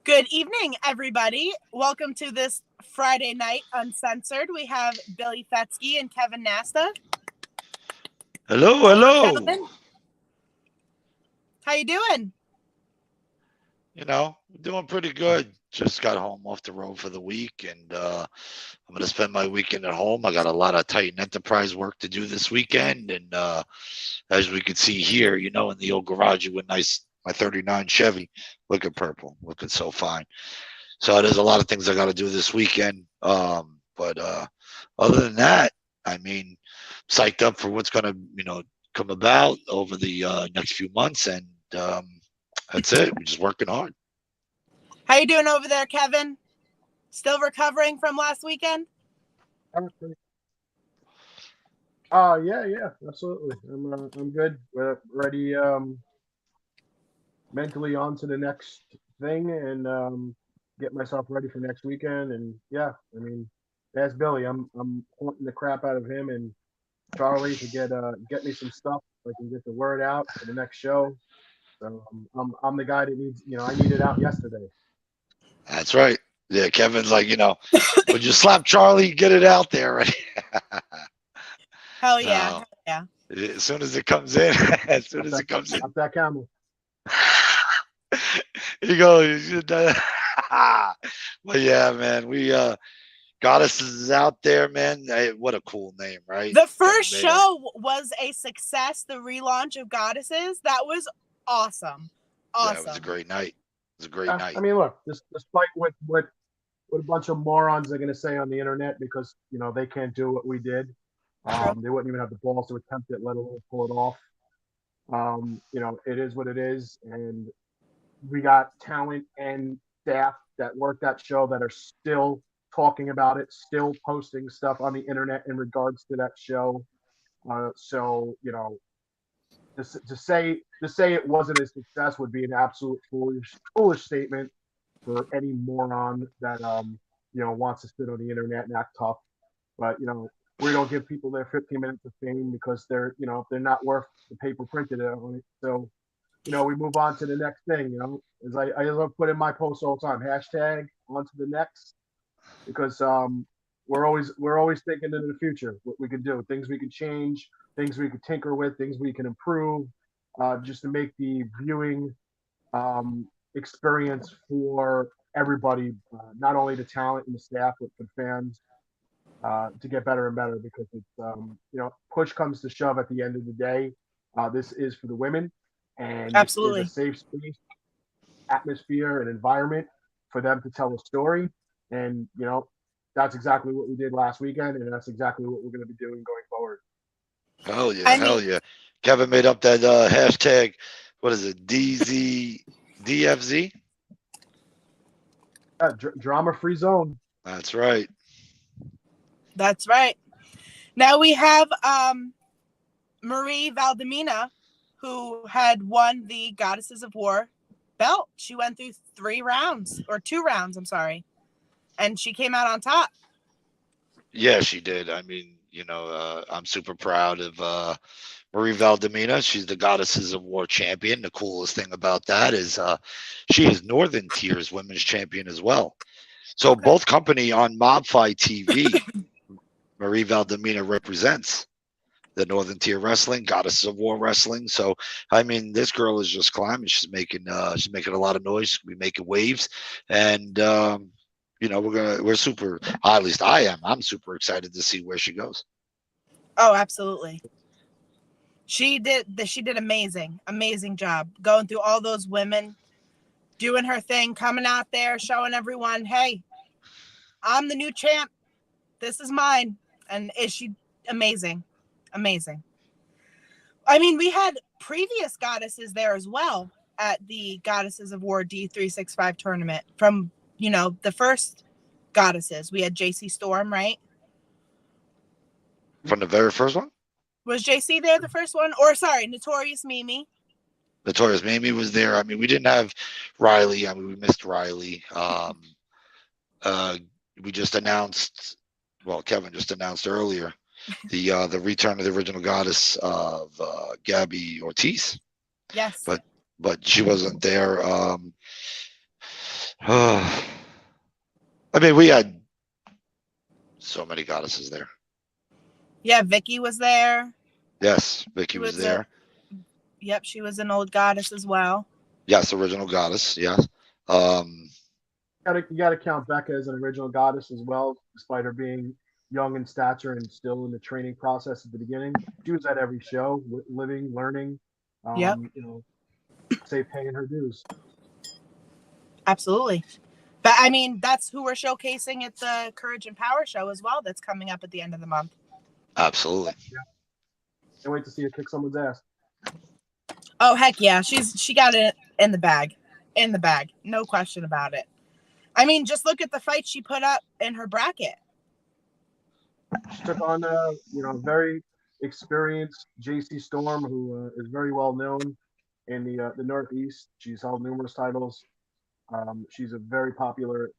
Good evening, everybody. Welcome to this Friday night uncensored. We have Billy Fetzke and Kevin Nasta. Hello. Gentlemen. How you doing? Doing pretty good. Just got home off the road for the week, and I'm going to spend my weekend at home. I got a lot of Titan Enterprise work to do this weekend, and as we can see here, in the old garage with my 39 Chevy, looking purple, looking so fine. So there's a lot of things I got to do this weekend. But other than that, psyched up for what's going to, come about over the next few months, and that's it. We're just working hard. How you doing over there, Kevin? Still recovering from last weekend? Yeah, absolutely. I'm good. We're ready, mentally on to the next thing and get myself ready for next weekend. And yeah, that's Billy. I'm haunting the crap out of him and Charlie to get me some stuff so I can get the word out for the next show. So I'm the guy that needs, I need it out yesterday. That's right. Yeah, Kevin's like, would you slap Charlie, get it out there, right? Hell yeah. Hell yeah. As soon as it comes in, Up that camel. You go. But yeah, man, we Goddesses is out there, man. Hey, what a cool name, right? The first show was a success. The relaunch of Goddesses, that was awesome. Yeah, it was a great night. It was a great night. Look, despite what a bunch of morons are going to say on the internet because they can't do what we did. They wouldn't even have the balls to attempt it, let alone pull it off. It is what it is, and we got talent and staff that work that show that are still talking about it, still posting stuff on the internet in regards to that show. So to say it wasn't a success would be an absolute foolish statement for any moron that wants to sit on the internet and act tough. But we don't give people their 15 minutes of fame because they're not worth the paper printed on it. So we move on to the next thing. As I put in my post all the time, hashtag on to the next, because we're always thinking into the future, what we can do, things we can change, things we can tinker with, things we can improve, just to make the viewing experience for everybody, not only the talent and the staff, but for fans, to get better and better. Because it's push comes to shove at the end of the day. This is for the women, and absolutely this is a safe space, atmosphere, and environment for them to tell a story. And that's exactly what we did last weekend, and that's exactly what we're going to be doing going forward. Hell yeah. Kevin made up that hashtag. What is it? DFZ? Drama-free zone. That's right. Now we have Marie Valdemina, who had won the Goddesses of War belt. She went through 2 rounds, and she came out on top. Yeah, she did. I'm super proud of Marie Valdemina. She's the Goddesses of War champion. The coolest thing about that is she is Northern Tier's women's champion as well. So both company on Mobfight TV, Marie Valdemina represents the Northern Tier Wrestling, Goddesses of War Wrestling. So this girl is just climbing. She's making a lot of noise. She's gonna be making waves, and we're super. At least I am. I'm super excited to see where she goes. Oh, absolutely. She did amazing job going through all those women, doing her thing, coming out there, showing everyone, hey, I'm the new champ. This is mine. And is she amazing? Amazing. We had previous goddesses there as well at the Goddesses of War D365 tournament. From, the first goddesses. We had JC Storm, right? From the very first one? Was JC there the first one? Or, sorry, Notorious Mimi. Notorious Mimi was there. We didn't have Riley. We missed Riley. We just announced, Kevin just announced earlier, the return of the original goddess of Gabby Ortiz. Yes. But she wasn't there. I mean, we had so many goddesses there. Yeah, Vicky was there. Yes, Vicky She was was there. Yep, she was an old goddess as well. Yes, original goddess. Yes. Um, You gotta count Becca as an original goddess as well, despite her being young in stature and still in the training process at the beginning. She was at every show, living, learning, Yep, say paying her dues. absolutely. But I mean, that's who we're showcasing at the Courage and Power show as well. That's coming up at the end of the month. absolutely. Yeah. Can't wait to see her kick someone's ass. Oh heck yeah, she got it in the bag, no question about it. I mean, just look at the fight she put up in her bracket. She took on very experienced JC Storm, who is very well known in the Northeast. She's held numerous titles. She's a very popular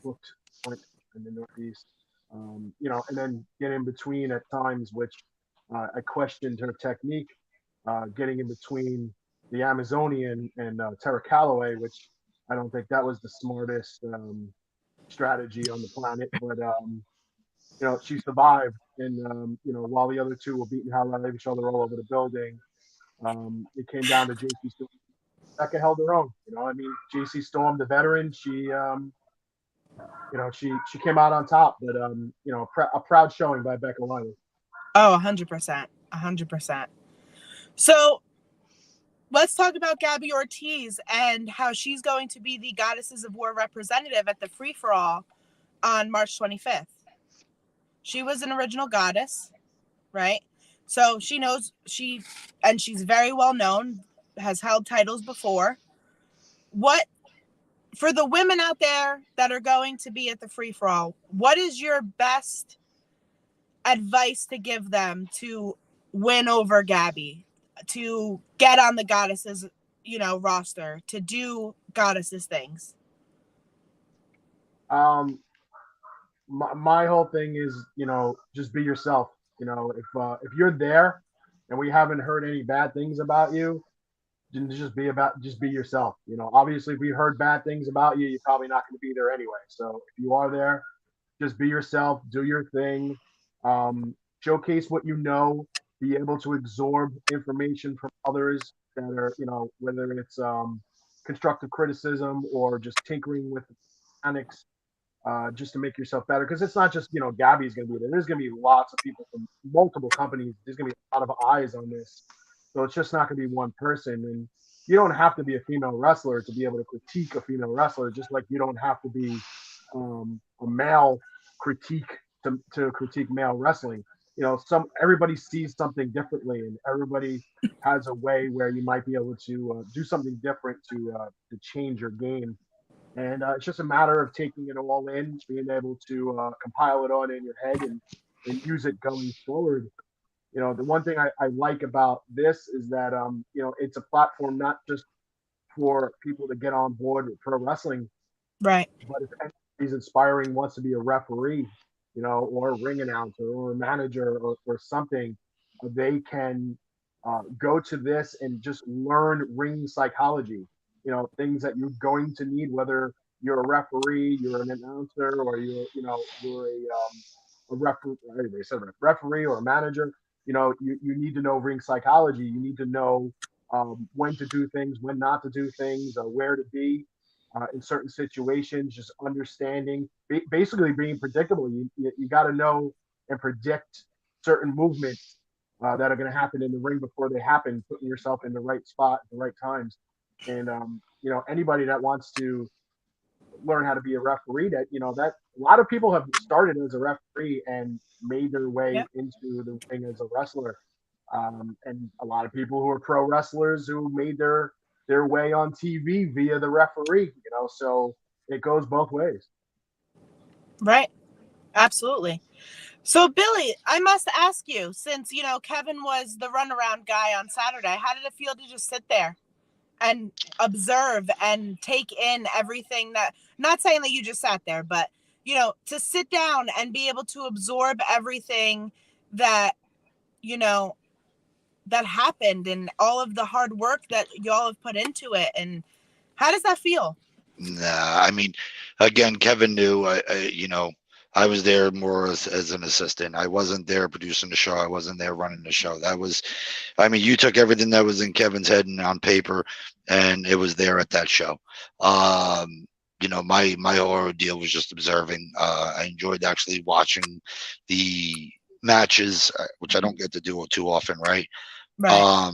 booked point in the Northeast. And then get in between at times, which I questioned her technique, getting in between the Amazonian and Tara Calloway, which I don't think that was the smartest strategy on the planet. But she survived, and while the other two were beating hell out of each other all over the building, it came down to JC Storm. Becca held her own. I mean, JC Storm, the veteran, she came out on top. But a proud showing by Becca Wiley. Oh, 100%, 100%. So let's talk about Gabby Ortiz and how she's going to be the Goddesses of War representative at the free for all on March 25th. She was an original goddess, right? So she knows she's very well known, has held titles before. What, for the women out there that are going to be at the free for all, what is your best advice to give them to win over Gabby, to get on the goddesses, roster, to do goddesses things? My whole thing is, just be yourself. If you're there and we haven't heard any bad things about you, then just be yourself. Obviously if we heard bad things about you, you're probably not going to be there anyway. So if you are there, just be yourself, do your thing, showcase what you know, be able to absorb information from others that are, whether it's constructive criticism or just tinkering with mechanics, just to make yourself better. Because it's not just Gabby's going to be there. There's going to be lots of people from multiple companies. There's going to be a lot of eyes on this, so it's just not going to be one person. And you don't have to be a female wrestler to be able to critique a female wrestler, just like you don't have to be a male critique to critique male wrestling. Everybody sees something differently, and everybody has a way where you might be able to do something different to change your game. And it's just a matter of taking it all in, being able to compile it all in your head and use it going forward. The one thing I like about this is that, it's a platform not just for people to get on board with pro wrestling, Right. but if anybody's inspiring, wants to be a referee, or a ring announcer or a manager or something, they can go to this and just learn ring psychology. Things that you're going to need, whether you're a referee, you're an announcer, or you're a referee or a manager. You need to know ring psychology. You need to know when to do things, when not to do things, where to be in certain situations, just understanding, basically being predictable. You got to know and predict certain movements that are going to happen in the ring before they happen, putting yourself in the right spot at the right times. And, anybody that wants to learn how to be a referee, that a lot of people have started as a referee and made their way Yep. into the ring as a wrestler. And a lot of people who are pro wrestlers who made their way on TV via the referee, so it goes both ways. Right. Absolutely. So, Billy, I must ask you, since, Kevin was the runaround guy on Saturday, how did it feel to just sit there and observe and take in everything that, not saying that you just sat there, but, to sit down and be able to absorb everything that, that happened and all of the hard work that y'all have put into it? And how does that feel? Nah, I mean, again, Kevin knew. I was there more as an assistant. I wasn't there producing the show. I wasn't there running the show. That was, I mean, you took everything that was in Kevin's head and on paper, and it was there at that show. My whole deal was just observing. I enjoyed actually watching the matches, which I don't get to do too often, right? Right.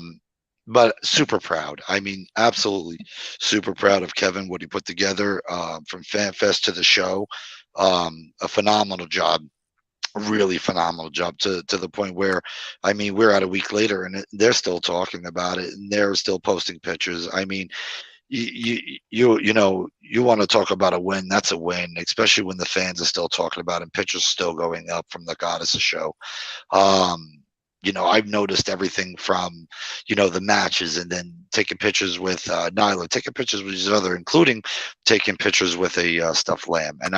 But super proud. I mean, absolutely super proud of Kevin, what he put together, from Fan Fest to the show. A phenomenal job, really phenomenal job, to the point where, I mean, we're at a week later and they're still talking about it and they're still posting pictures. I mean, you want to talk about a win, that's a win, especially when the fans are still talking about it and pictures still going up from the Goddesses show. I've noticed everything from, the matches, and then taking pictures with Nyla, taking pictures with his other, including taking pictures with a stuffed lamb. And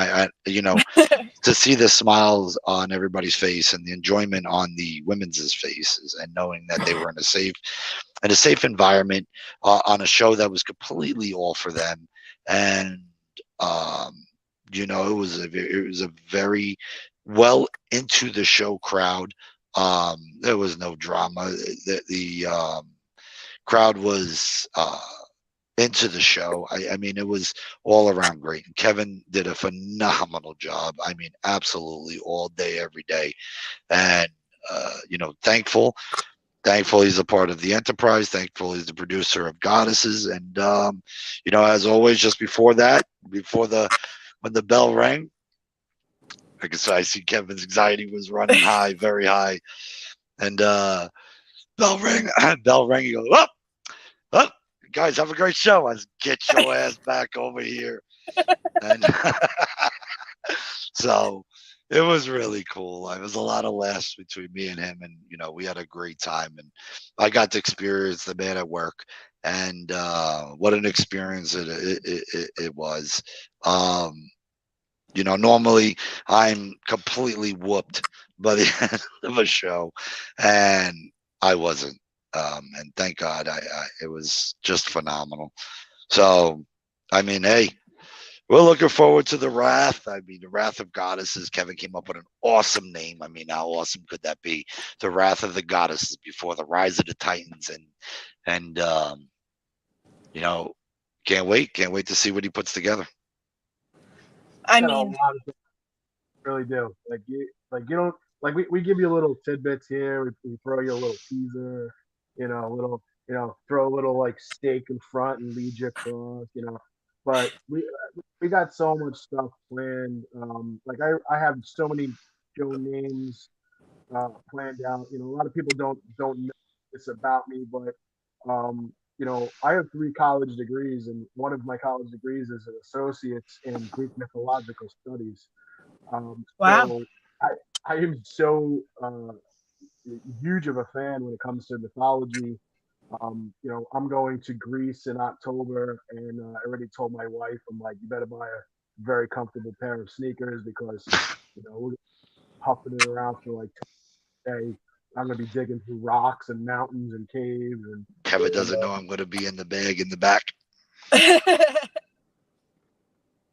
to see the smiles on everybody's face and the enjoyment on the women's faces, and knowing that they were in a safe environment, on a show that was completely all for them. And it was a very well into the show crowd. There was no drama. The crowd was into the show. I mean, it was all around great. And Kevin did a phenomenal job. I mean, absolutely all day, every day. And thankful he's a part of the enterprise. Thankful he's the producer of Goddesses. And as always, just before that, when the bell rang, I guess I see Kevin's anxiety was running high, very high. And bell rang, bell rang. You go, up, up, guys, have a great show. I said, get your ass back over here. And so it was really cool. It was a lot of laughs between me and him, and we had a great time. And I got to experience the man at work, and what an experience it was. Normally I'm completely whooped by the end of a show, and I wasn't. And thank God, it was just phenomenal. So, I mean, hey, we're looking forward to the Wrath. I mean, the Wrath of Goddesses. Kevin came up with an awesome name. I mean, how awesome could that be? The Wrath of the Goddesses before the Rise of the Titans, and can't wait to see what he puts together. I Got a mean, lot of things, really do. You don't like we give you little tidbits here. We throw you a little teaser, little throw a little like steak in front and lead you across, But we got so much stuff planned. I have so many show names planned out. A lot of people don't know this about me, but I have 3 college degrees, and one of my college degrees is an associate's in Greek mythological studies. wow. So I am so huge of a fan when it comes to mythology. I'm going to Greece in October, and I already told my wife, I'm like, you better buy a very comfortable pair of sneakers because, we're huffing it around for like 2 days. I'm gonna be digging through rocks and mountains and caves and Kevin doesn't know I'm going to be in the bag in the back.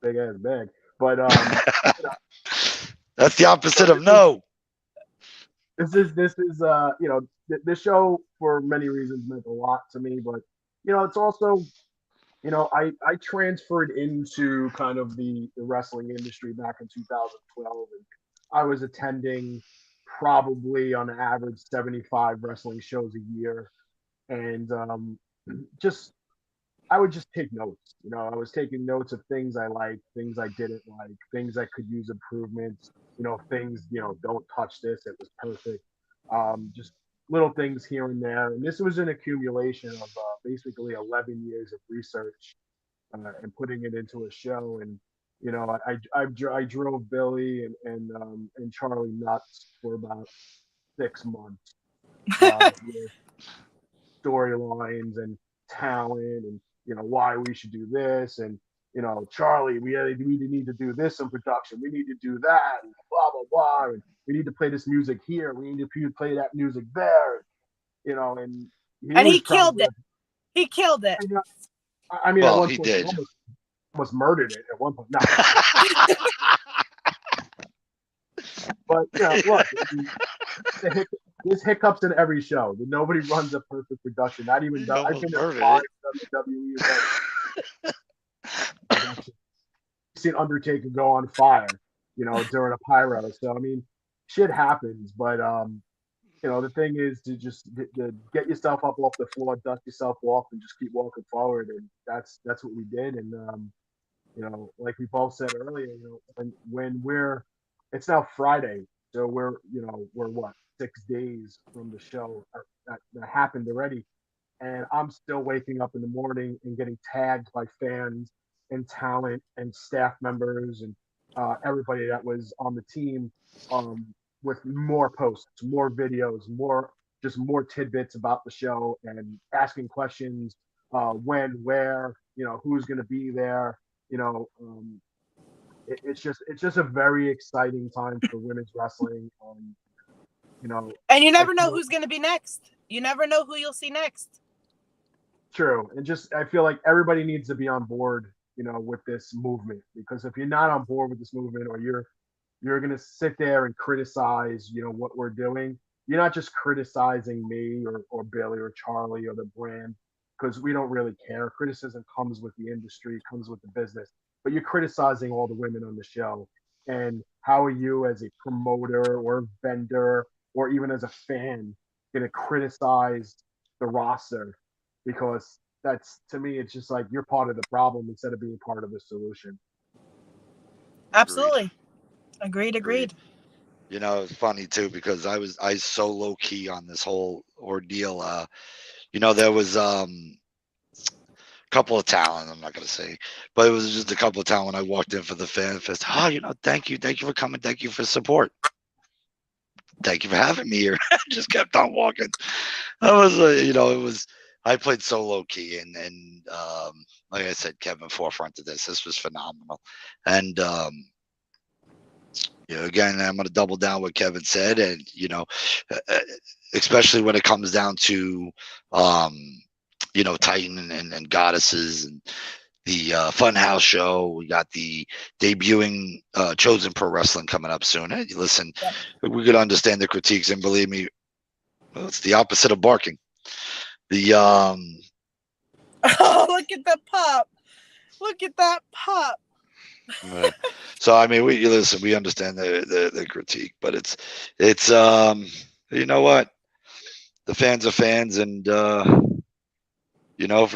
big ass bag. But That's the opposite of no. this show for many reasons meant a lot to me, but it's also I transferred into kind of the wrestling industry back in 2012, and I was attending probably on average 75 wrestling shows a year, and just I would just take notes. I was taking notes of things I liked, things I didn't like, things I could use improvements. Things don't touch this. It was perfect. Just little things here and there, and this was an accumulation of basically 11 years of research and putting it into a show. And I drove Billy and Charlie nuts for about 6 months with storylines and talent and why we should do this and Charlie, we need to do this in production. We need to do that and blah blah blah. And we need to play this music here. We need to play that music there. And he And was he killed probably it. He killed it. I mean, at Well, one he point, did. almost murdered it at one point. No, but look, there's hiccups in every show. Nobody runs a perfect production. Not even You I've almost been to murdered 5 it. WWE events. I've seen Undertaker go on fire, during a pyro. So I mean, shit happens. But the thing is to just to get yourself up off the floor, dust yourself off, and just keep walking forward. And that's what we did. And like we both said earlier, when it's now Friday, so we're what 6 days from the show that happened already, and I'm still waking up in the morning and getting tagged by fans and talent and staff members and everybody that was on the team with more posts, more videos, more tidbits about the show and asking questions, when, where, who's going to be there, it's just a very exciting time for women's wrestling. And you never know who's going to be next. You never know who you'll see next. True. And I feel like everybody needs to be on board, with this movement, because if you're not on board with this movement, or you're going to sit there and criticize, what we're doing, you're not just criticizing me or Billy or Charlie or the brand, because we don't really care. Criticism comes with the industry, comes with the business, but you're criticizing all the women on the show. And how are you as a promoter or vendor or even as a fan going to criticize the roster? Because that's, to me, it's just like you're part of the problem instead of being part of the solution. Absolutely. Agreed. It's funny too, because I so low key on this whole ordeal. There was a couple of talent, I'm not gonna say, but it was just a couple of talent when I walked in for the fan fest. Thank you for coming, thank you for support, thank you for having me here. I just kept on walking. I was it was, I played so low key, and like I said, Kevin forefronted this was phenomenal. And again, I'm going to double down what Kevin said, and especially when it comes down to Titan and Goddesses and the Funhouse show. We got the debuting Chosen Pro Wrestling coming up soon. Hey, listen, we could understand the critiques, and believe me, it's the opposite of barking. The oh, look at the pup! Look at that pup! So I mean, we understand the critique, but it's you know what, the fans are fans, and for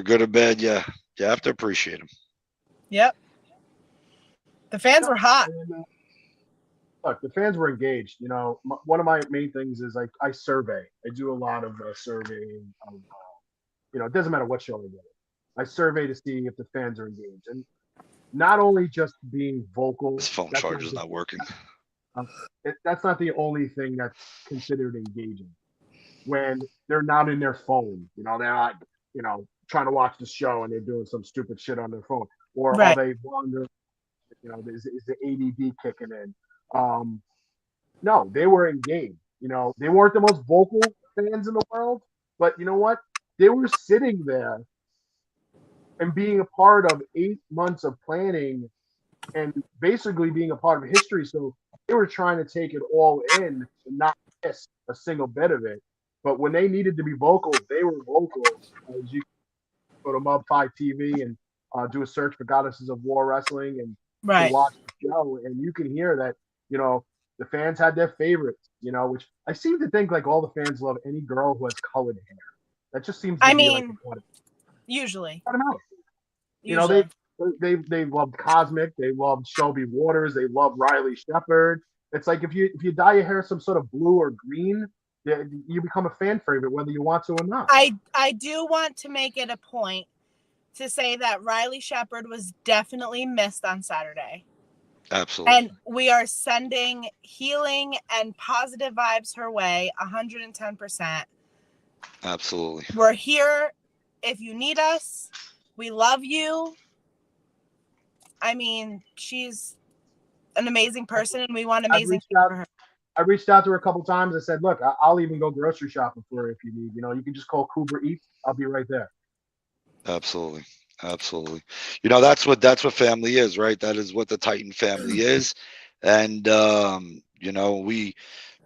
good or bad, you have to appreciate them. Yep. The fans were hot. Look, the fans were engaged. One of my main things is I survey. I do a lot of surveying of, it doesn't matter what show I get. I survey to see if the fans are engaged, and not only just being vocal. This phone charger's not working. That's not the only thing that's considered engaging. When they're not in their phone, they're not, trying to watch the show and they're doing some stupid shit on their phone, or right. Are they wondering, is the ADD kicking in? No, they were engaged. They weren't the most vocal fans in the world, but you know what? They were sitting there and being a part of 8 months of planning and basically being a part of history. So they were trying to take it all in and not miss a single bit of it. But when they needed to be vocal, they were vocal. As you go to Mub 5 TV and do a search for Goddesses of War Wrestling and watch the show, and you can hear that, the fans had their favorites, which I seem to think like all the fans love any girl who has colored hair. That just seems to be like usually. I don't know. They loved Cosmic, they loved Shelby Waters, they loved Riley Shepard. It's like if you dye your hair some sort of blue or green, you become a fan favorite whether you want to or not. I do want to make it a point to say that Riley Shepard was definitely missed on Saturday. Absolutely. And we are sending healing and positive vibes her way 110%. Absolutely. We're here if you need us. We love you. I mean, she's an amazing person, and we want amazing things for her. I reached out to her a couple times. I said, look, I'll even go grocery shopping for her if you need. You can just call Kuber Eats. I'll be right there. Absolutely. Absolutely. That's what family is, right? That is what the Titan family is. And we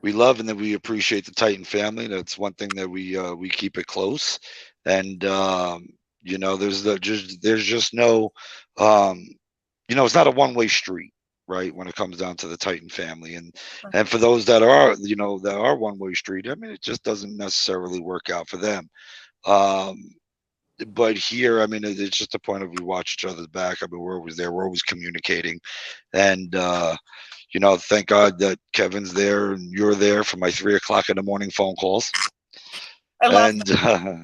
love and that we appreciate the Titan family. That's one thing that we keep it close. And there's just no um it's not a one-way street, right? When it comes down to the Titan family. And for those that are one-way street, I mean, it just doesn't necessarily work out for them. Um but here, I mean, it's just a point of we watch each other's back. I mean, we're always there. We're always communicating, and thank God that Kevin's there and you're there for my 3 o'clock in the morning phone calls, I love and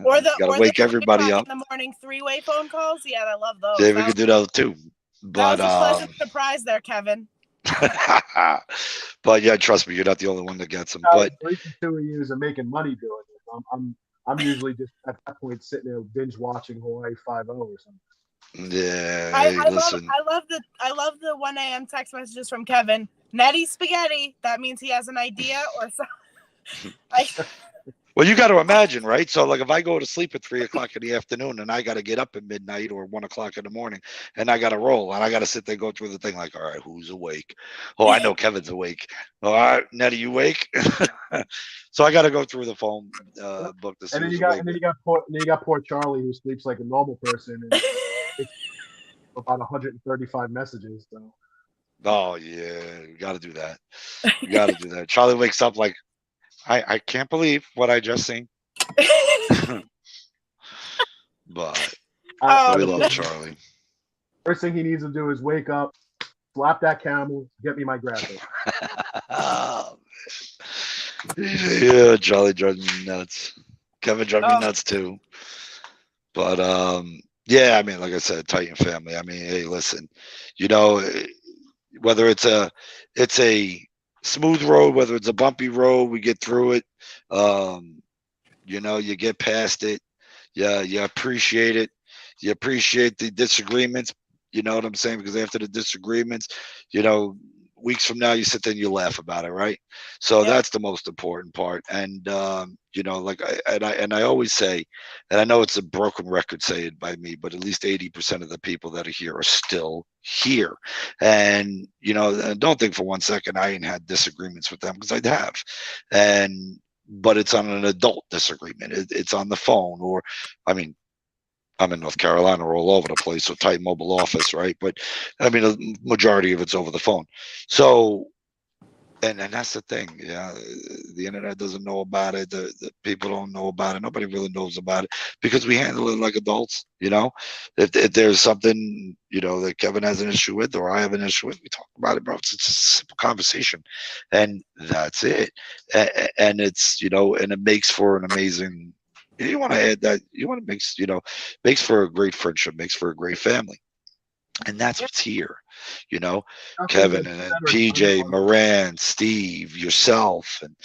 or the got to or the wake 3 everybody o'clock up. in the morning three-way phone calls. Yeah, I love those. Yeah, we could do those too, That but was a pleasant surprise there, Kevin. but yeah, trust me, you're not the only one that gets them. At But least the two of you are making money doing it. I'm usually just at that point sitting there binge watching Hawaii 5-0 or something. yeah, I, hey, I love listen. I love the 1 a.m. text messages from Kevin. Netty spaghetti. That means he has an idea or something. Well, you got to imagine, right? So, like, if I go to sleep at 3 o'clock in the afternoon and I got to get up at midnight or 1 o'clock in the morning and I got to roll and I got to sit there, go through the thing, like, all right, who's awake? Oh, I know Kevin's awake. All right, Nettie, you awake? So I got to go through the phone book to see And then who's you got awake. and then you got poor Charlie who sleeps like a normal person and it's about 135 messages. So Oh, yeah, you got to do that. You got to do that. Charlie wakes up like, I can't believe what I just seen. But we love Charlie. First thing he needs to do is wake up, slap that camel, get me my graphic. Oh, yeah, Charlie drives me nuts. Kevin drives me nuts too. But yeah, I mean, like I said, Titan family. I mean, hey, listen, you know, whether it's a smooth road, whether it's a bumpy road, we get through it. Um, you get past it. Yeah, you appreciate it. You appreciate the disagreements. You know what I'm saying? Because after the disagreements, you know, weeks from now, you sit there and you laugh about it, right? So that's the most important part. And like I always say, and I know it's a broken record saying by me, but at least 80% of the people that are here are still here. And don't think for one second I ain't had disagreements with them because I'd have. And but it's on an adult disagreement. It's on the phone, or I mean, I'm in North Carolina, we're all over the place, so tight mobile office, right? But I mean, a majority of it's over the phone. So, and that's the thing, yeah. The internet doesn't know about it. The people don't know about it. Nobody really knows about it because we handle it like adults. If there's something that Kevin has an issue with or I have an issue with, we talk about it, bro. It's a simple conversation, and that's it. And it's and it makes for an amazing. You want to add that you want to makes for a great friendship, makes for a great family, and that's what's here. You know, nothing Kevin gets and said or done PJ, on Moran, Steve, yourself, and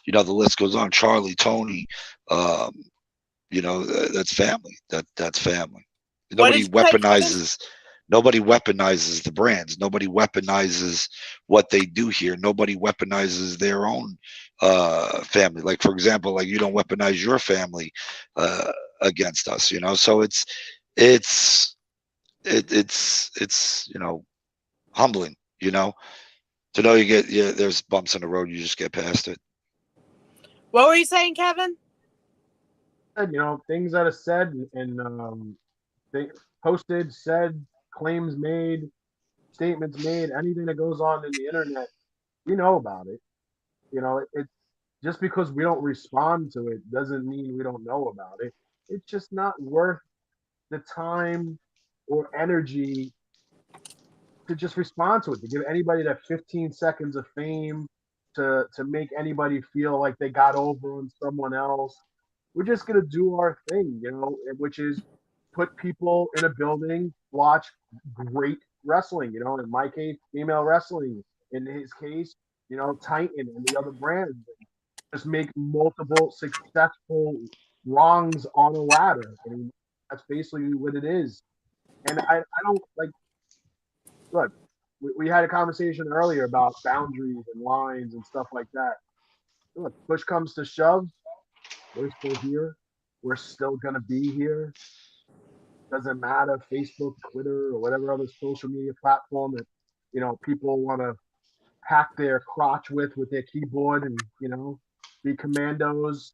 the list goes on. Charlie, Tony, um, that's family. That's family. What did Nobody you say, Kevin? weaponizes. Nobody weaponizes the brands. Nobody weaponizes what they do here. Nobody weaponizes their own family. Like for example, like you don't weaponize your family against us. So it's it's humbling, to know there's bumps in the road, you just get past it. What were you saying, Kevin? things that are said and they posted, said, claims made, statements made, anything that goes on in the internet, we know about it. It just because we don't respond to it doesn't mean we don't know about it. It's just not worth the time or energy to just respond to it, to give anybody that 15 seconds of fame, to make anybody feel like they got over on someone else. We're just gonna do our thing, which is put people in a building, watch great wrestling, in my case, female wrestling, in his case, Titan and the other brands. Just make multiple successful rungs on a ladder. I mean, that's basically what it is. And I don't like look, we had a conversation earlier about boundaries and lines and stuff like that. Look, push comes to shove, we're still here. We're still gonna be here. Doesn't matter, Facebook, Twitter, or whatever other social media platform that, people want to hack their crotch with their keyboard and, be commandos.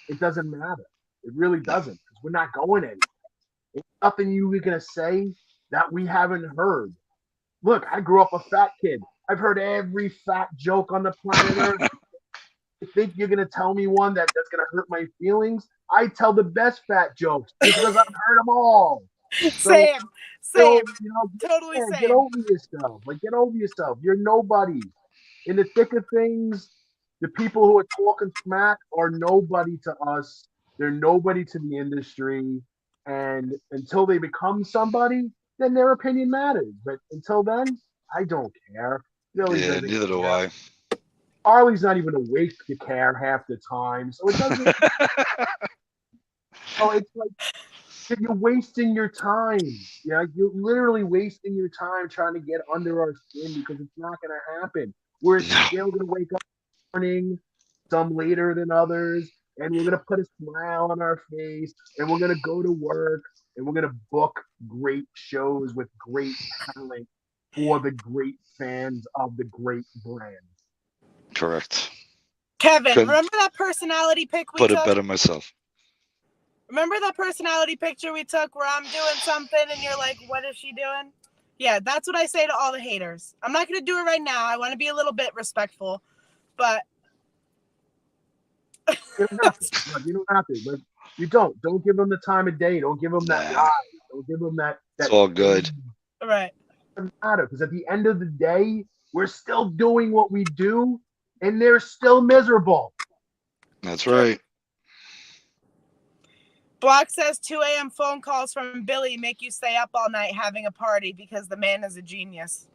It doesn't matter. It really No. doesn't, because we're not going anywhere. There's nothing you were going to say that we haven't heard. Look, I grew up a fat kid. I've heard every fat joke on the planet Earth. You think you're going to tell me one that's going to hurt my feelings? I tell the best fat jokes because I've heard them all. So, Same. Totally man, same. get over yourself. Get over yourself. You're nobody. In the thick of things, the people who are talking smack are nobody to us. They're nobody to the industry. And until they become somebody, then their opinion matters. But until then, I don't care. Billy Yeah, doesn't neither do care. I. Harley's not even awake to care half the time. So it doesn't. It's like you're wasting your time. Yeah, you're literally wasting your time trying to get under our skin because it's not going to happen. We're still going to wake up in the morning, some later than others, and we're going to put a smile on our face, and we're going to go to work, and we're going to book great shows with great talent for the great fans of the great brand. Correct. Kevin, Couldn't remember that personality pic we put it took? better myself. Remember that personality picture we took where I'm doing something and you're like, what is she doing? Yeah, that's what I say to all the haters. I'm not going to do it right now. I want to be a little bit respectful, but You don't have to. Look, you don't have to. But you don't. Don't give them the time of day. Don't give them that Nah. lie. Don't give them that. It's all good. Right. It doesn't matter, because at the end of the day, we're still doing what we do, and they're still miserable. That's right. Block says 2 a.m. phone calls from Billy make you stay up all night having a party because the man is a genius.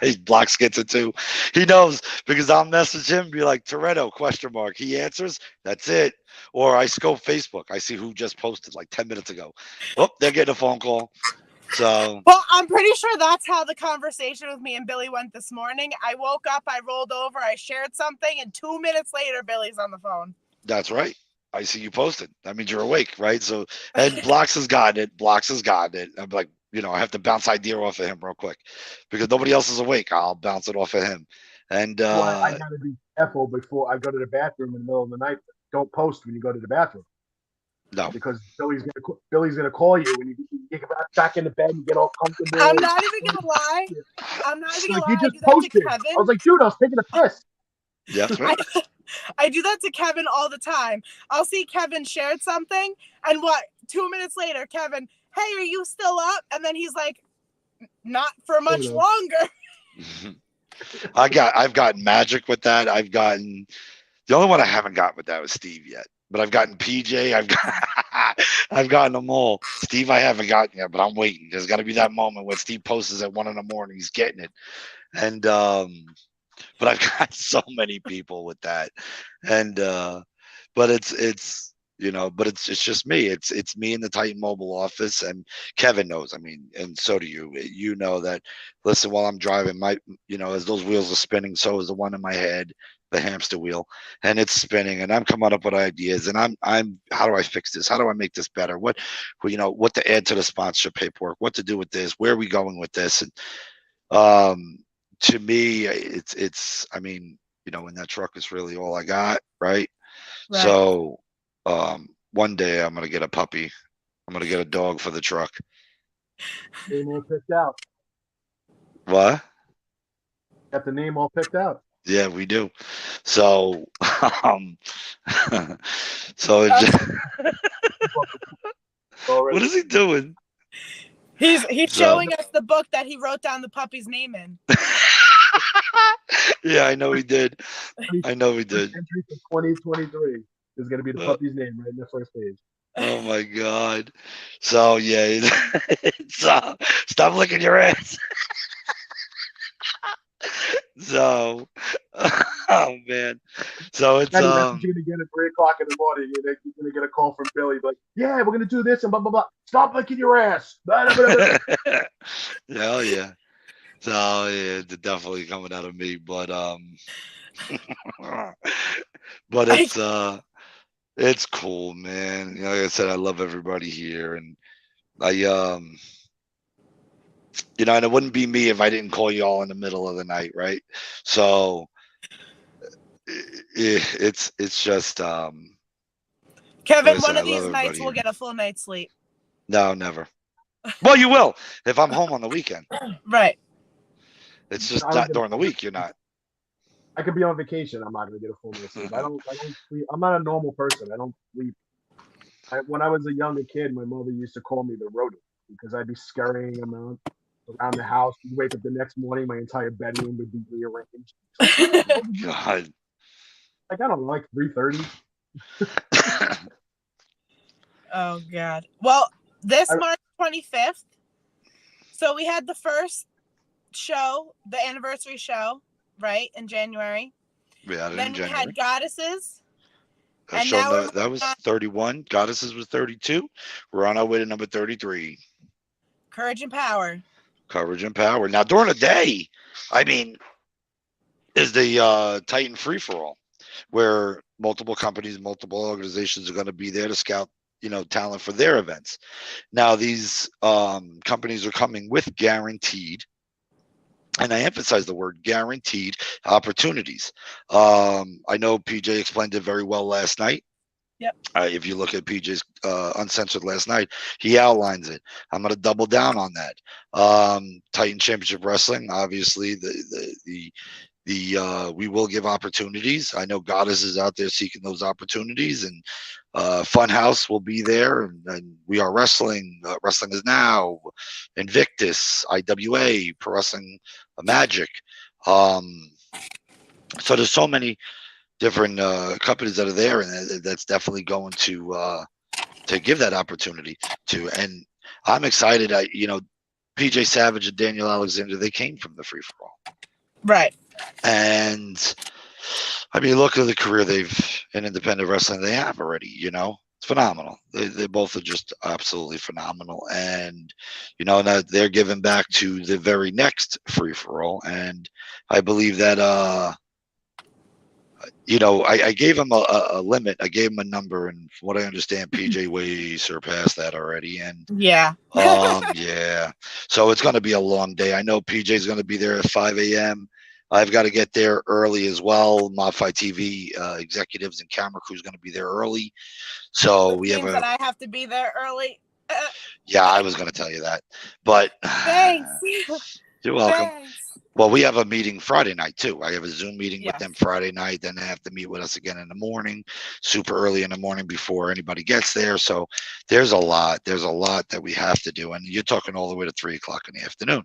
He blocks gets it too. He knows because I'll message him, be like Toretto ? He answers, that's it. Or I scope Facebook. I see who just posted like 10 minutes ago. Oh, they're getting a phone call. So well, I'm pretty sure that's how the conversation with me and Billy went this morning. I woke up, I rolled over, I shared something, and 2 minutes later, Billy's on the phone. That's right. I see you posted. That means you're awake, right? So, and Blocks has gotten it. I'm like, I have to bounce idea off of him real quick because nobody else is awake. I'll bounce it off of him. And well, I got to be careful before I go to the bathroom in the middle of the night. Don't post when you go to the bathroom. No, because Billy's gonna call you when you get back in the bed and get all comfortable. I'm not even gonna lie. You just posted. I was like, dude, I was taking a piss. That's right. I do that to Kevin all the time. I'll see Kevin shared something, and 2 minutes later, Kevin, hey, are you still up? And then he's like, not for much longer. I've gotten magic with that. The only one I haven't got with that was Steve yet. But I've gotten PJ. I've gotten them all. Steve, I haven't gotten yet, but I'm waiting. There's got to be that moment when Steve posts at 1 a.m. He's getting it, and but I've got so many people with that, and but it's but it's just me. It's me in the Titan Mobile office, and Kevin knows. I mean, and so do you. You know that. Listen, while I'm driving, as those wheels are spinning, so is the one in my head, the hamster wheel, and it's spinning, and I'm coming up with ideas, and I'm how do I fix this? How do I make this better? What to add to the sponsorship paperwork? What to do with this? Where are we going with this? And to me, it's I mean, in that truck is really all I got, right? So one day I'm gonna get a puppy. I'm gonna get a dog for the truck. Name all picked out. What? Got the name all picked out. Yeah, we do. So, so it just what is he doing? He's showing us the book that he wrote down the puppy's name in. Yeah, I know he did. Entry for 2023 is going to be the puppy's name right in the first page. Oh my God! So yeah, stop licking your ass. So, oh man, so it's That's what you're gonna get at 3 o'clock in the morning. You're gonna get a call from Billy, like, yeah, we're gonna do this and blah blah blah. Stop licking your ass. Blah, blah, blah, blah. Hell yeah. So yeah, it's definitely coming out of me, but but it's cool, man. Like I said, I love everybody here, and you know, and it wouldn't be me if I didn't call you all in the middle of the night, right? So it's just like I Kevin, said, one I of love these nights everybody we'll here. get a full night's sleep. No, never. Well, you will if I'm home on the weekend. Right. It's just I don't not get a during the full week. night's You're sleep. not. I could be on vacation. I'm not gonna get a full night's sleep. I don't sleep. I'm not a normal person. I don't sleep. When I was a younger kid, my mother used to call me the rodent because I'd be scurrying around the house. You'd wake up the next morning, my entire bedroom would be rearranged. It's like, what the hell did you do? God. Like, I don't know, like 3:30. Oh God. Well, this I- March 25th. So we had the first show, the anniversary show, right, in January. We had it Then in we January. had Goddesses. That And show now we're that was on 31. Goddesses was 32. We're on our way to number 33. Courage and Power. Coverage and Power. Now during the day, I mean, is the Titan Free for All, where multiple companies, multiple organizations are going to be there to scout, you know, talent for their events. Now these companies are coming with guaranteed, and I emphasize the word guaranteed opportunities. I know PJ explained it very well last night. Yep. If you look at PJ's Uncensored last night, he outlines it. I'm going to double down on that. Titan Championship Wrestling, obviously, we will give opportunities. I know Goddess is out there seeking those opportunities, and Funhouse will be there, and We Are Wrestling. Wrestling is Now, Invictus, IWA, Pro Wrestling Magic. So there's so many different companies that are there, and that's definitely going to give that opportunity to. And I'm excited. PJ Savage and Daniel Alexander, they came from the free for all, Right. and I mean, look at the career they've in independent wrestling they have already. You know, it's phenomenal. They both are just absolutely phenomenal, and you know that they're giving back to the very next free for all, and I believe that you know, I gave him a limit. I gave him a number, and from what I understand, PJ way surpassed that already. And Yeah. yeah, so it's going to be a long day. I know PJ's going to be there at 5 a.m. I've got to get there early as well. Modify TV executives and camera crew's going to be there early, so we have Means that I have to be there early. Yeah, I was going to tell you that, but Thanks. you're welcome. Thanks. Well, we have a meeting Friday night too. I have a Zoom meeting with Yes. them Friday night. Then they have to meet with us again in the morning, super early in the morning before anybody gets there. So there's a lot. There's a lot that we have to do. And you're talking all the way to 3:00 in the afternoon.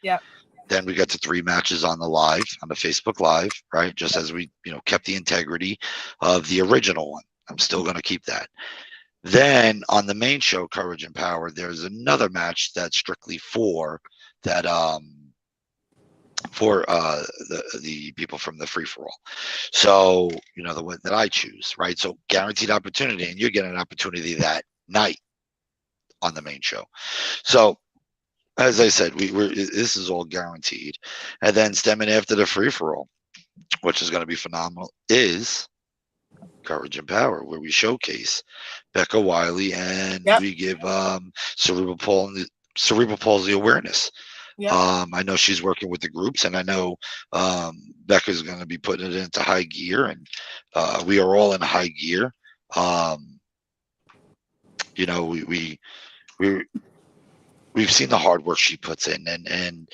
Yep. Then we get to 3 matches on the live, on the Facebook Live, right? Just as we, you know, kept the integrity of the original one. I'm still going to keep that. Then on the main show, Courage and Power, there's another match that's strictly for that the people from the free for all. So, you know, the one that I choose, right? So guaranteed opportunity, and you're getting an opportunity that night on the main show. So as I said, this is all guaranteed. And then stemming after the free for all, which is going to be phenomenal, is Courage and Power, where we showcase Becca Wiley and we give cerebral palsy awareness. Yep. I know she's working with the groups, and I know Becca's going to be putting it into high gear, and we are all in high gear. You know, we've seen the hard work she puts in, and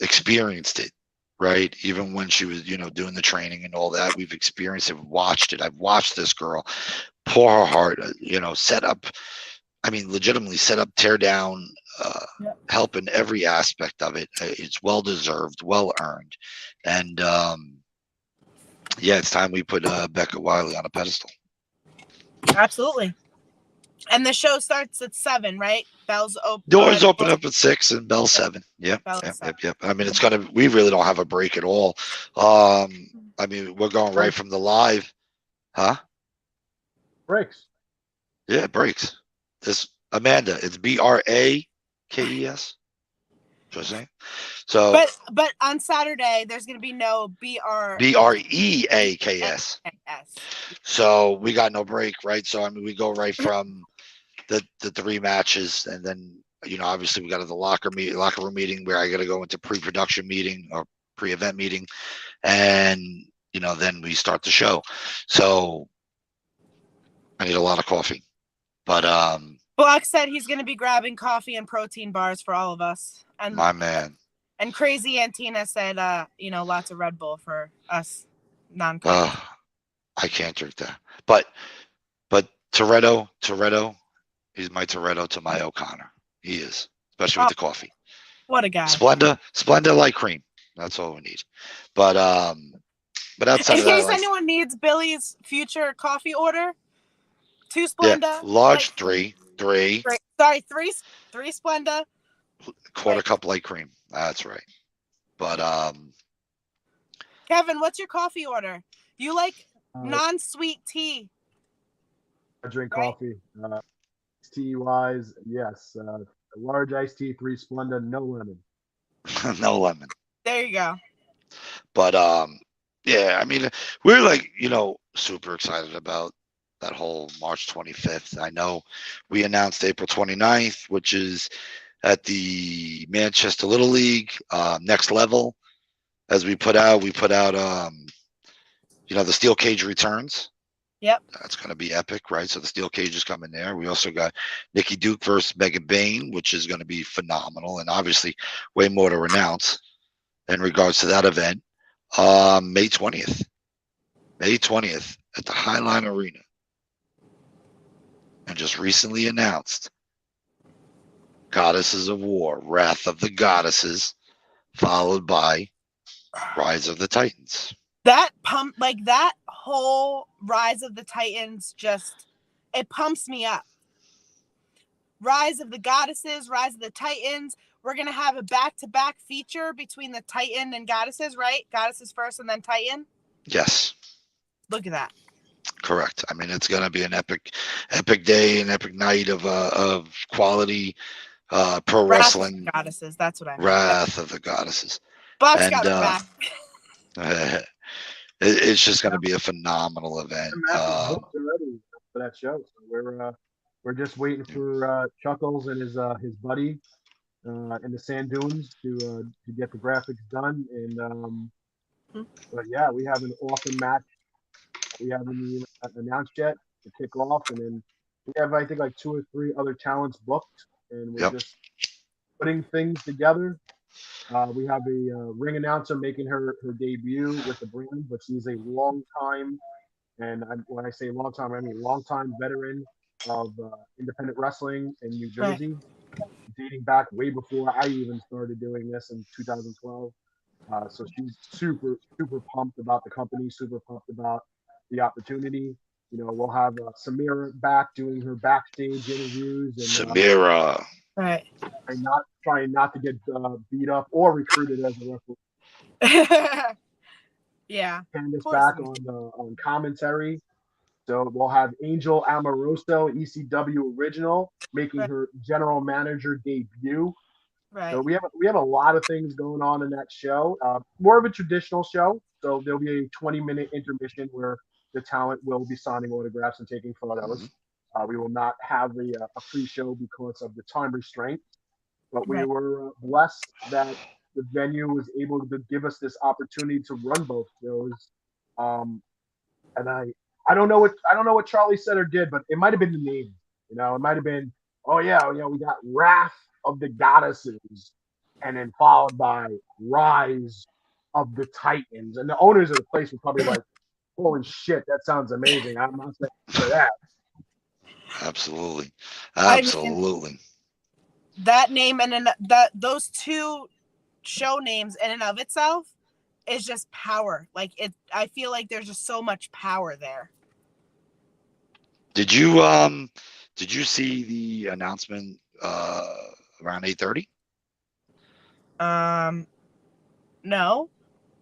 experienced it, right? Even when she was, you know, doing the training and all that, we've experienced it, watched it. I've watched this girl pour her heart, you know, set up. I mean, legitimately set up, tear down, help in every aspect of it. It's well deserved, well earned, and yeah, it's time we put Becca Wiley on a pedestal. Absolutely. And the show starts at 7, right? Bells open. Doors open up at 6 and bell 7. Yep. Bell I mean, it's gonna. We really don't have a break at all. I mean, we're going right from the live, huh? Breaks. Yeah, breaks. This Amanda, it's BRAKES. Just saying. So, but on Saturday there's gonna be no BREAKS. So we got no break, right? So I mean, we go right from the 3 matches, and then obviously we got the locker room meeting where I got to go into pre-production meeting or pre-event meeting, and then we start the show. So I need a lot of coffee, but Block said he's going to be grabbing coffee and protein bars for all of us. And my man. And Crazy Antina said, lots of Red Bull for us non I can't drink that. But Toretto is my Toretto to my O'Connor. He is, especially with the coffee. What a guy. Splenda light cream. That's all we need. But outside in of case that, anyone needs Billy's future coffee order, 2 Splenda. Yeah, large, three. Sorry, 3 Splenda. Quarter cup light cream. That's right. But Kevin, what's your coffee order? You like non-sweet tea? I drink coffee. Tea wise, yes. A large iced tea, 3 Splenda, no lemon. No lemon. There you go. But yeah, I mean, we're super excited about that whole March 25th. I know we announced April 29th, which is at the Manchester Little League Next Level. As we put out the steel cage returns. Yep. That's going to be epic, right? So the steel cage is coming there. We also got Nikki Duke versus Megan Bain, which is going to be phenomenal, and obviously way more to announce in regards to that event. May 20th at the Highline Arena, and just recently announced Goddesses of War, Wrath of the Goddesses, followed by Rise of the Titans. That whole Rise of the Titans it pumps me up. Rise of the Goddesses, Rise of the Titans. We're going to have a back-to-back feature between the Titan and Goddesses, right? Goddesses first and then Titan? Yes. Look at that. Correct. I mean, it's going to be an epic day, an epic night of quality pro wrestling. Wrath of the Goddesses, that's what I meant. Wrath of the Goddesses. Buck's got it back. It's just going to be a phenomenal event. Already for that show, so we're just waiting for Chuckles and his buddy in the sand dunes to get the graphics done. And but yeah, we have an awesome match. We haven't even announced yet to kick off, and then we have I think 2 or 3 other talents booked, and we're just putting things together. We have a ring announcer making her debut with the brand, but she's a long time, and when I say long time, I mean long time veteran of independent wrestling in New Jersey, dating back way before I even started doing this in 2012. So she's super, super pumped about the company, super pumped about the opportunity. We'll have Samira back doing her backstage interviews. And, Samira. Right. And trying not to get beat up or recruited as a referee. Yeah. Candace back on commentary. So we'll have Angel Amoroso, ECW original, making her general manager debut. Right. So we have a lot of things going on in that show. More of a traditional show. So there'll be a 20-minute intermission where the talent will be signing autographs and taking photos. Mm-hmm. We will not have a free show because of the time restraint. But we were blessed that the venue was able to give us this opportunity to run both shows. And I don't know what Charlie said or did, but it might have been the name. It might have been, we got Wrath of the Goddesses, and then followed by Rise of the Titans. And the owners of the place were probably like, holy shit, that sounds amazing. I'm not saying for that. Absolutely. I mean, that name and those 2 show names in and of itself is just power. I feel like there's just so much power there. Did you see the announcement around 8:30? No.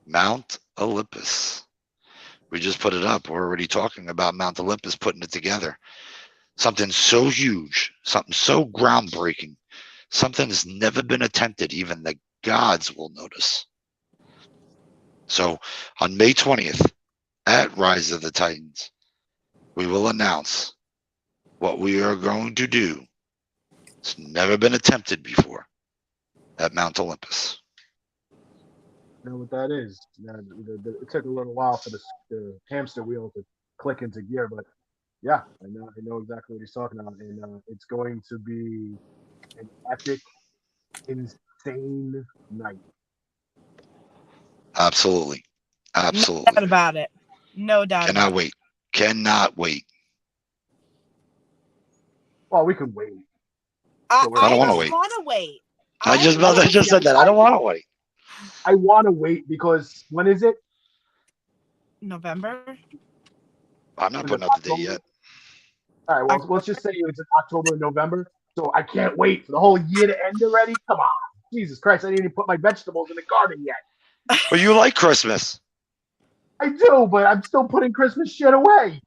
Mount Olympus. We just put it up. We're already talking about Mount Olympus putting it together. Something so huge, something so groundbreaking, something that's never been attempted. Even the gods will notice. So on May 20th at Rise of the Titans, we will announce what we are going to do. It's never been attempted before at Mount Olympus. You know what that is? It took a little while for the hamster wheel to click into gear, but yeah, I know exactly what he's talking about, and it's going to be an epic, insane night. Absolutely. No Absolutely. doubt about it. No doubt Cannot about wait. Cannot wait. Well, we can wait. it. I don't wanna don't wait. want to wait. I just don't said that. I don't want to wait. I want to wait because when is it? November. I'm not Is it putting out the date October? yet. All right, well, let's just say it's in October and November. So I can't wait for the whole year to end already. Come on, Jesus Christ! I didn't even put my vegetables in the garden yet. But you like Christmas. I do, but I'm still putting Christmas shit away.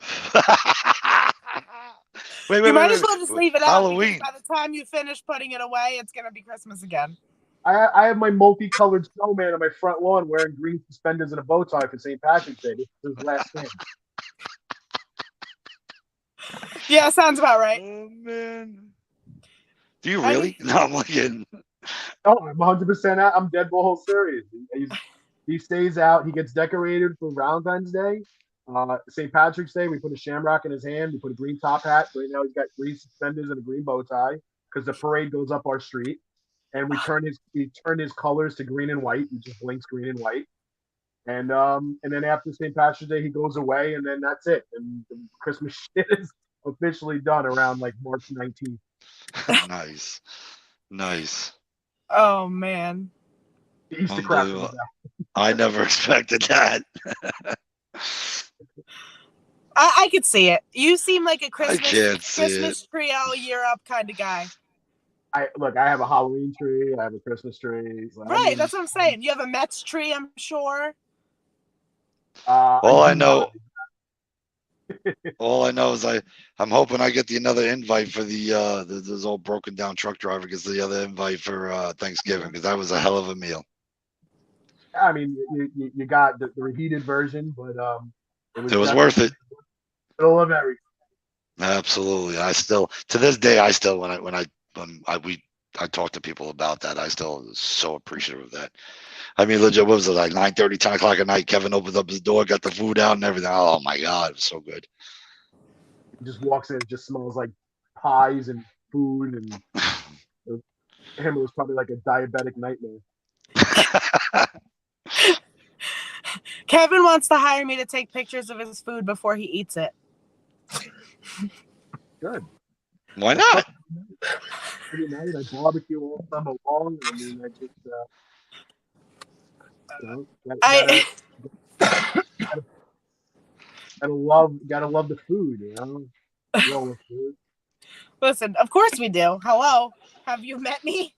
You might as well just leave it out Halloween. because by the time you finish putting it away, it's gonna be Christmas again. I have my multicolored snowman on my front lawn wearing green suspenders and a bow tie for St. Patrick's Day. This is his last stand. Yeah, sounds about right. Oh man. Do you really? No, I'm like kidding. Oh, I'm 100% out. I'm dead whole serious. He stays out. He gets decorated for Valentine's Day. St. Patrick's Day, we put a shamrock in his hand. We put a green top hat. Right now, he's got green suspenders and a green bow tie because the parade goes up our street. And we turn his colors to green and white. He just blinks green and white. And then after St. Patrick's Day, he goes away, and then that's it. And the Christmas shit is officially done around like March 19th. Nice. Nice. Oh man. The Easter crap. I never expected that. I could see it. You seem like a I can't see Christmas tree all year up kind of guy. I have a Halloween tree. I have a Christmas tree. So Right, that's what I'm saying. You have a Mets tree, I'm sure. All I know is I'm hoping I get another invite for this old broken down truck driver gets the other invite for Thanksgiving because that was a hell of a meal. I mean, you got the reheated version, but it was worth it. Middle of everything. Absolutely. I still to this day when I talk to people about that, I still so appreciative of that. I mean, legit, what was it, like 9:30, 10 o'clock at night? Kevin opens up his door, got the food out and everything. Oh my God, it was so good. He just walks in, it just smells like pies and food, and it was probably like a diabetic nightmare. Kevin wants to hire me to take pictures of his food before he eats it. Good. Why not? Every night I barbecue all summer long. I mean, I just gotta love the food, you know. Roll with food. Listen, of course we do. Hello, have you met me?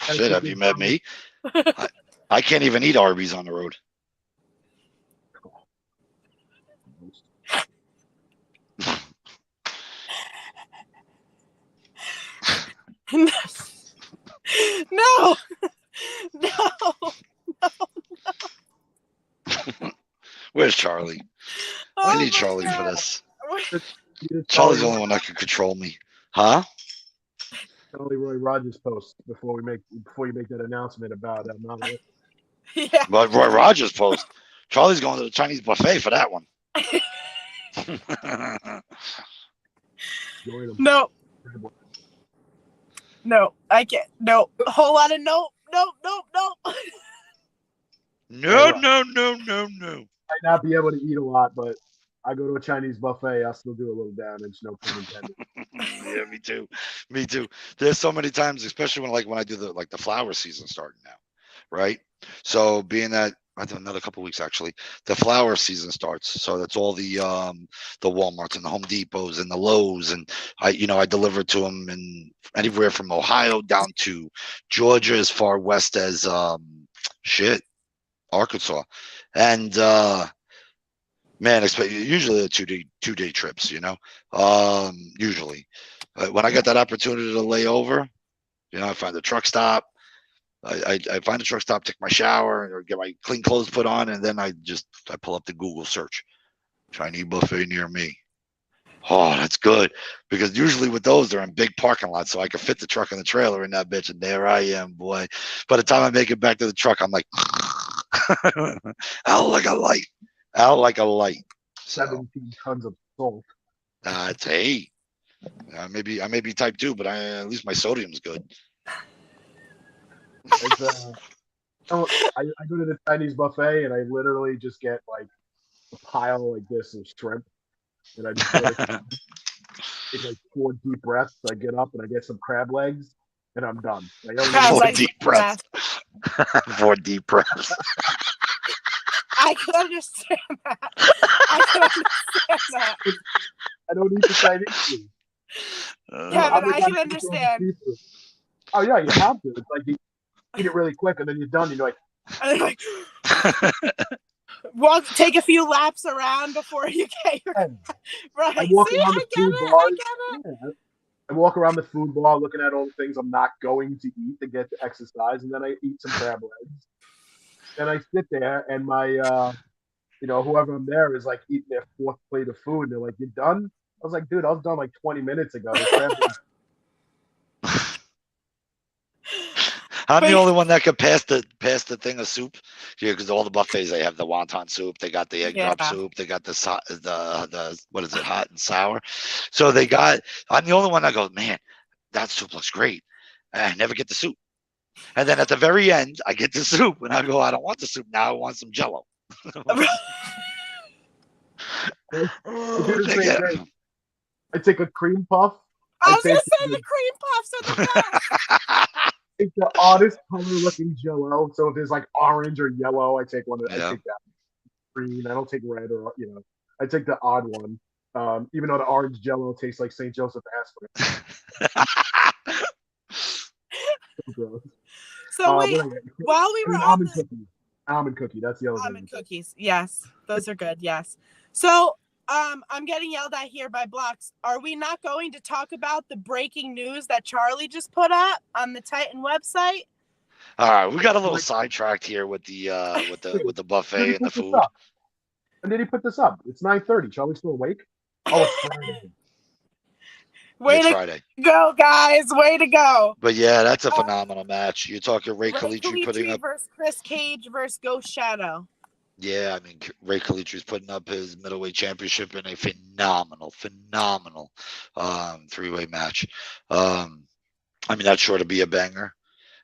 Shit, have you met me? I can't even eat Arby's on the road. No. Where's Charlie? Oh I need Charlie God. for this. Charlie's the only one that can control me. Huh? Charlie Roy Rogers post before you make that announcement about Mount Olympus. Yeah. But Roy Rogers post. Charlie's going to the Chinese buffet for that one. No. No, I can't. No. A whole lot of no. No. Might not be able to eat a lot, but I go to a Chinese buffet, I'll still do a little damage, no pun intended. Yeah, me too. There's so many times, especially when I do the flower season starting now, right? So being that I do another couple of weeks actually, the flower season starts. So that's all the Walmarts and the Home Depots and the Lowe's, and I deliver to them in anywhere from Ohio down to Georgia, as far west as Arkansas, and man, usually they're two-day trips, usually. When I get that opportunity to lay over, I find a truck stop. I find a truck stop, take my shower, or get my clean clothes put on, and then I pull up the Google search, Chinese buffet near me. Oh, that's good. Because usually with those, they're in big parking lots, so I can fit the truck and the trailer in that bitch, and there I am, boy. By the time I make it back to the truck, I'm like, out like a light, out like a light. So 17 tons of salt. it's hey, maybe I may be type 2, but at least my sodium's good. It's I go to the Chinese buffet and I literally just get like a pile like this of shrimp, and I just take like 4 deep breaths. I get up and I get some crab legs, and I'm done. I don't Crab even- Four legs deep are the breaths. best. 4 deep breaths. I can understand that. I can understand that. I don't eat the Chinese food. Yeah, I'm but the I guy can who eats all the understand. seafood. Oh yeah, you have to. It's like you eat it really quick, and then you're done. You're like, And like, walk, take a few laps around before you get your "Man." right. I walk See, around I the get food it. I bars. get it. Yeah. I walk around the food bar looking at all the things I'm not going to eat to get to exercise, and then I eat some crab legs. Then I sit there, and my whoever I'm there is like eating their 4th plate of food, and they're like, "You done?" I was like, "Dude, I was done like 20 minutes ago." The crab legs. I'm But- the only one that could pass the thing of soup. Yeah, because all the buffets they have the wonton soup, they got the egg drop Yeah. soup, they got the what is it, hot and sour. So they got. I'm the only one that goes, man, that soup looks great. And I never get the soup. And then at the very end, I get the soup, and I go, I don't want the soup now. I want some Jello. I do the They same get- thing. I take a cream puff. I I was gonna take say the cream puffs are the best. take the oddest color looking Jello. So if there's like orange or yellow, I take one. I Yeah. take that green. I don't take red or I take the odd one. Even though the orange Jello tastes like St. Joseph aspirin. So gross. So wait, But anyway, while we were on almond the cookie. Almond cookie. That's the other almond thing. cookies, yes, those are good. Yes. So I'm getting yelled at here by Blocks. Are we not going to talk about the breaking news that Charlie just put up on the Titan website? All right, we got a little sidetracked here with the buffet and the food. When did he put this up? It's 9:30. Charlie's still awake? Oh, it's Friday. Way It's to Friday. go, guys! Way to go! But yeah, that's a phenomenal match. You're talking Ray Ray Kalitri putting up. versus Chris Cage versus Ghost Shadow. Yeah, I mean Ray Kalitri's putting up his middleweight championship in a phenomenal 3-way match. I mean that's sure to be a banger.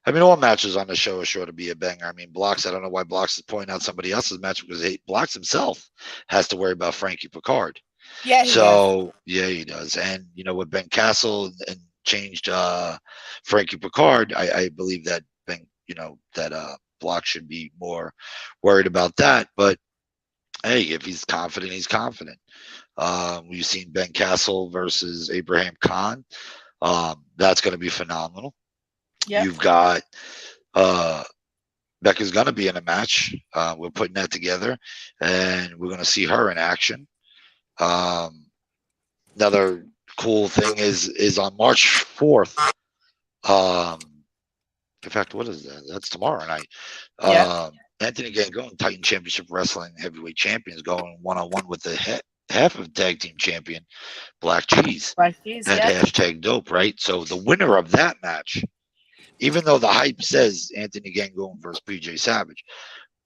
I mean all matches on the show are sure to be a banger. I mean Blocks, I don't know why Blocks is pointing out somebody else's match because Blocks himself has to worry about Frankie Picard. Yeah, he does. So yeah, he does. And with Ben Castle and changed Frankie Picard, I believe that Block should be more worried about that. But hey, if he's confident, he's confident. We've seen Ben Castle versus Abraham Khan. That's going to be phenomenal. Yep. You've got Becca's going to be in a match. We're putting that together, and we're going to see her in action. Another cool thing is on March 4th. In fact, what is that? That's tomorrow night. Yeah. Anthony Gangone, Titan Championship Wrestling Heavyweight Champion, is going one-on-one with the half of tag team champion, Black Cheese. Black Cheese, And yeah. hashtag dope, right? So the winner of that match, even though the hype says Anthony Gangone versus PJ Savage,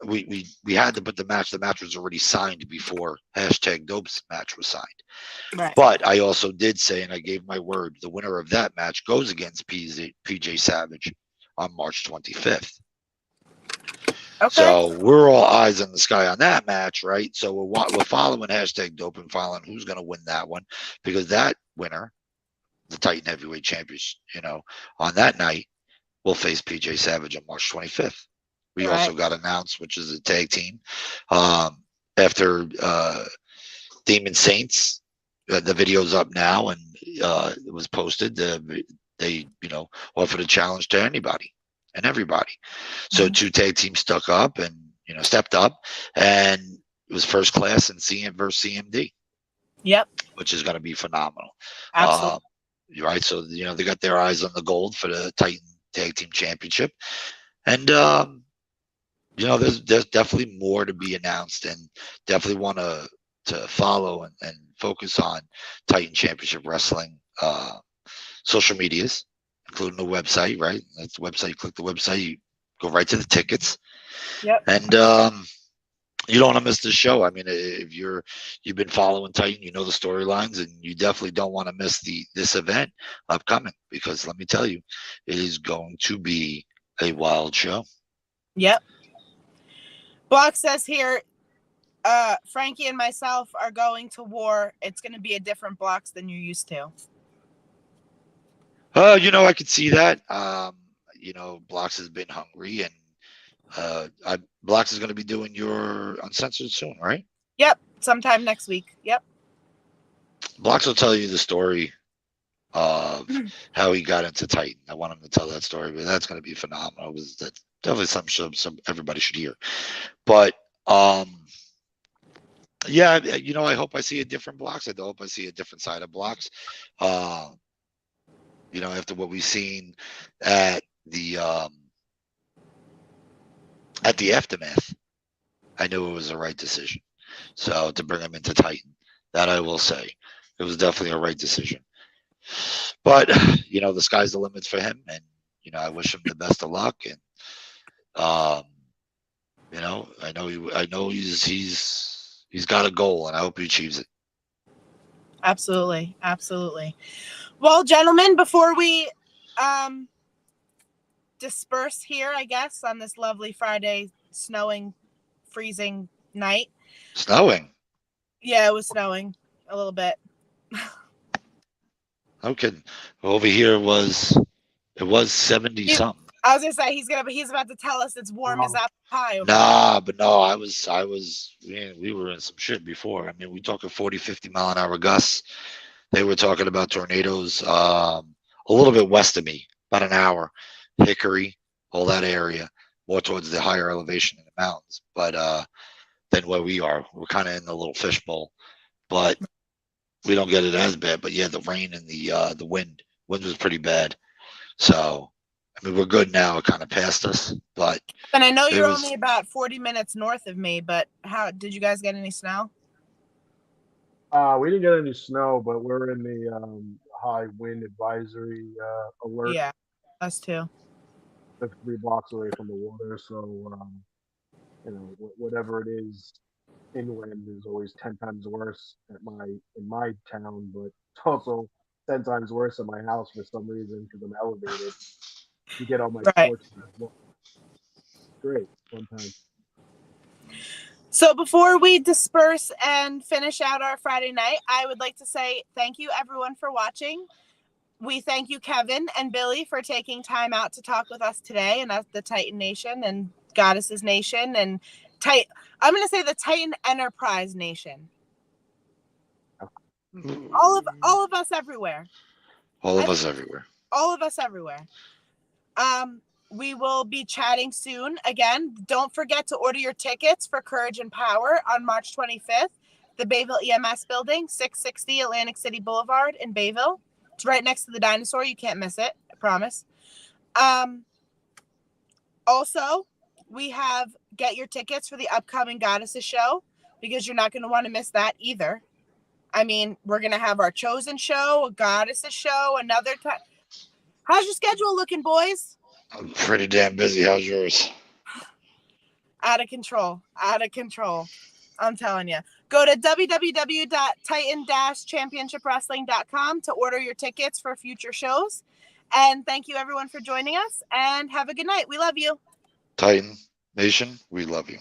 we had to put the match. The match was already signed before hashtag dope's match was signed. Right. But I also did say, and I gave my word, the winner of that match goes against PJ Savage on March 25th. Okay. So we're all eyes in the sky on that match, right? So we're following hashtag dope and following who's going to win that one, because that winner, the Titan Heavyweight Champions, on that night will face PJ Savage on March 25th. We also got announced, which is a tag team, after Demon Saints. The video's up now, and it was posted. They offered a challenge to anybody and everybody. So 2 tag teams stepped up, and it was First Class and CM versus CMD. Yep. Which is going to be phenomenal. Absolutely. Right. So they got their eyes on the gold for the Titan Tag Team Championship, and there's definitely more to be announced, and definitely want to follow and focus on Titan Championship Wrestling social medias, including the website, right? That's the website. You click the website, you go right to the tickets. Yep. And you don't want to miss the show. I mean, if you've been following Titan, you know the storylines, and you definitely don't want to miss this event upcoming, because let me tell you, it is going to be a wild show. Yep. Block says here, Frankie and myself are going to war. It's going to be a different Blocks than you're used to. I could see that. Blocks has been hungry, and Blocks is going to be doing your Uncensored soon, right? Yep, sometime next week. Yep. Blocks will tell you the story of how he got into Titan. I want him to tell that story, but that's going to be phenomenal. That's definitely something everybody should hear. But yeah, I hope I see a different Blocks. I hope I see a different side of Blocks. After what we've seen at the Aftermath, I knew it was the right decision. So to bring him into Titan, that I will say, it was definitely a right decision. But the sky's the limit for him, and I wish him the best of luck. And I know he's got a goal, and I hope he achieves it. Absolutely. Well, gentlemen, before we disperse here, I guess, on this lovely Friday, snowing, freezing night. Snowing? Yeah, it was snowing a little bit. No kidding. Over here it was 70 something. I was gonna say he's about to tell us it's warm as apple pie. I was we were in some shit before. I mean, we talking 40, 50 mile an hour gusts. They were talking about tornadoes a little bit west of me, about an hour. Hickory, all that area, more towards the higher elevation in the mountains. But than where we are. We're kind of in the little fishbowl. But we don't get it as bad. But yeah, the rain and the wind was pretty bad. So I mean, we're good now. It kind of passed us, but. And I know you're only about 40 minutes north of me, but how did you guys get any snow? We didn't get any snow, but we're in the high wind advisory alert. Yeah, us too. 3 blocks away from the water, so whatever it is inland is always 10 times worse in my town, but it's also 10 times worse in my house for some reason because I'm elevated. You get on my porch. Great, fun time. So before we disperse and finish out our Friday night, I would like to say thank you everyone for watching. We thank you, Kevin and Billy, for taking time out to talk with us today, and the Titan Nation and Goddesses Nation and I'm going to say the Titan Enterprise Nation. All of us everywhere. All of us everywhere. All of us everywhere. We will be chatting soon. Again, don't forget to order your tickets for Courage and Power on March 25th, the Bayville EMS building, 660 Atlantic City Boulevard in Bayville. It's right next to the dinosaur. You can't miss it. I promise. Also, we have get your tickets for the upcoming Goddesses show, because you're not going to want to miss that either. I mean, we're going to have our Chosen show, a Goddesses show, another time. How's your schedule looking, boys? I'm pretty damn busy. How's yours? Out of control. I'm telling you. Go to www.titan-championshipwrestling.com to order your tickets for future shows. And thank you, everyone, for joining us. And have a good night. We love you. Titan Nation, we love you.